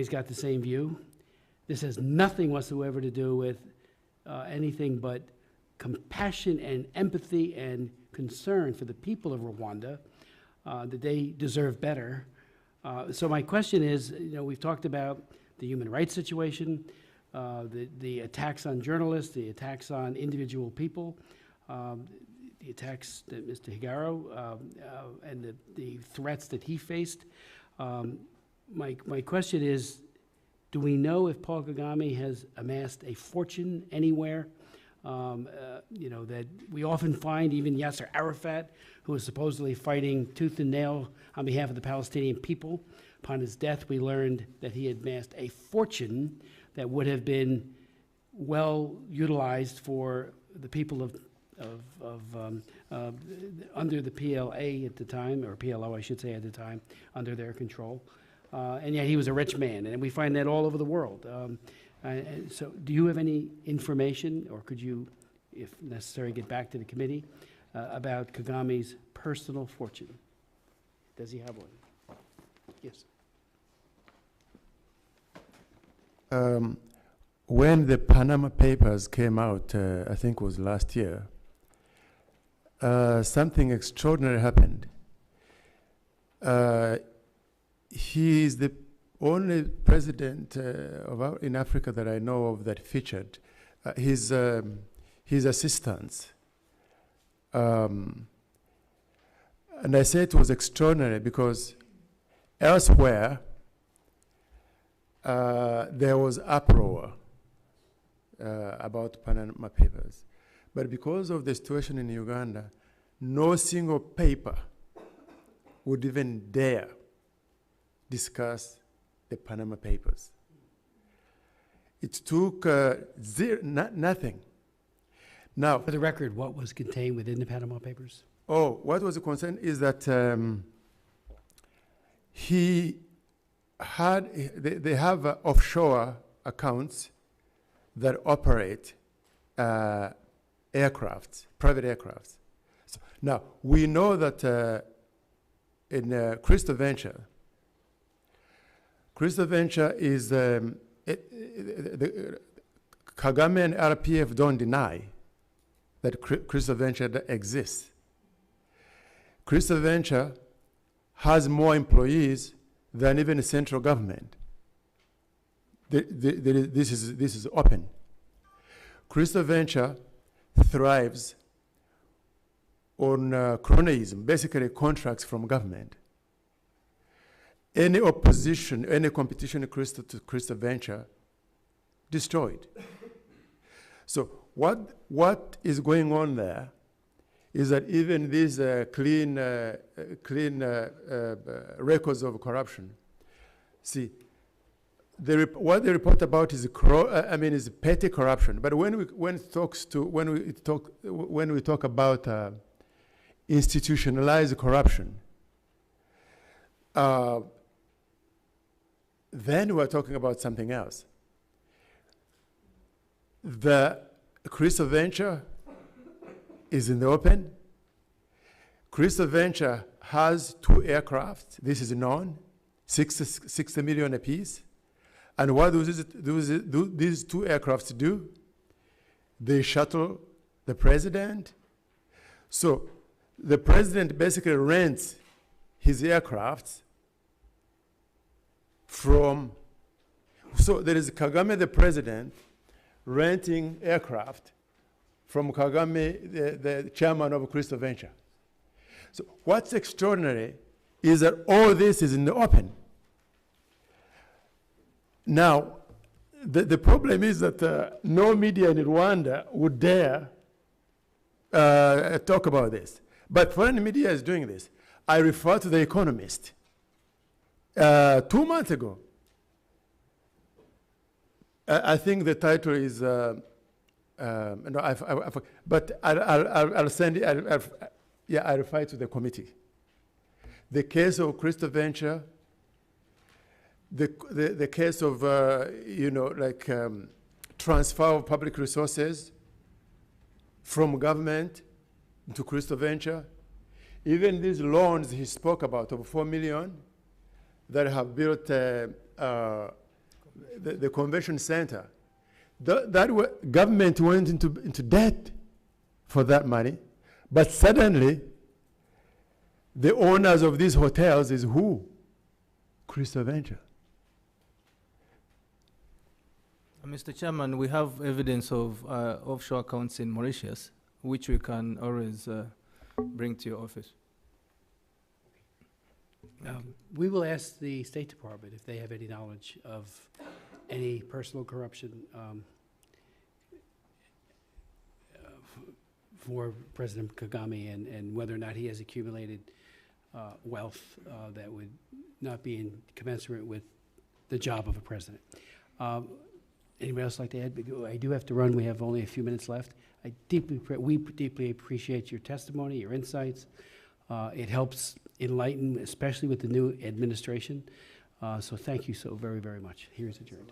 Kagame's got the same view. This has nothing whatsoever to do with anything but compassion and empathy and concern for the people of Rwanda, that they deserve better. So my question is, we've talked about the human rights situation, the attacks on journalists, the attacks on individual people, the attacks that Mr. Higiro, and the threats that he faced. My question is, do we know if P.Kagame has amassed a fortune anywhere? That we often find even Yasser Arafat, who was supposedly fighting tooth and nail on behalf of the Palestinian people. Upon his death, we learned that he had amassed a fortune that would have been well utilized for the people of under the PLA at the time, or PLO, I should say, at the time, under their control. And yet he was a rich man, and we find that all over the world. So do you have any information, or could you, if necessary, get back to the committee about Kagame's personal fortune? Does he have one? Yes. When the Panama Papers came out, I think it was last year, something extraordinary happened. He is the only president in Africa that I know of that featured his assistants. And I say it was extraordinary because elsewhere there was uproar about Panama Papers. But because of the situation in Uganda, no single paper would even dare discuss the Panama Papers. It took nothing. Now, for the record, what was contained within the Panama Papers? Oh, what was the concern is that they have offshore accounts that operate aircrafts, private aircrafts. So now, we know that in Crystal Venture is, Kagame and RPF don't deny that Crystal Venture exists. Crystal Venture has more employees than even the central government. This is open. Crystal Venture thrives on cronyism, basically contracts from government. Any opposition, any competition to Crystal Venture, destroyed. So what is going on there is that even these clean records of corruption, see, what they report about is is petty corruption. But when we talk about institutionalized corruption, then we're talking about something else. The Crystal Venture is in the open. Crystal Venture has 2 aircraft. This is known, 60 million apiece. And what do these 2 aircrafts do? They shuttle the president. So the president basically rents his aircrafts from, so there is Kagame the president renting aircraft from Kagame, the chairman of Crystal Venture. So what's extraordinary is that all this is in the open. Now, the problem is that no media in Rwanda would dare talk about this. But foreign media is doing this. I refer to The Economist. 2 months ago, I think the title is, but I'll send it, I refer to the committee. The case of Crystal Venture, the case of, transfer of public resources from government to Crystal Venture, even these loans he spoke about of $4 million that have built the convention center. Government went into debt for that money, but suddenly the owners of these hotels is who? Crystal Venture. Mr. Chairman, we have evidence of offshore accounts in Mauritius, which we can always bring to your office. We will ask the State Department if they have any knowledge of any personal corruption for President Kagame and whether or not he has accumulated wealth that would not be commensurate with the job of a president. Anybody else like to add? I do have to run. We have only a few minutes left. We deeply appreciate your testimony, your insights. It helps enlighten, especially with the new administration. So thank you so very, very much. Here's adjourned.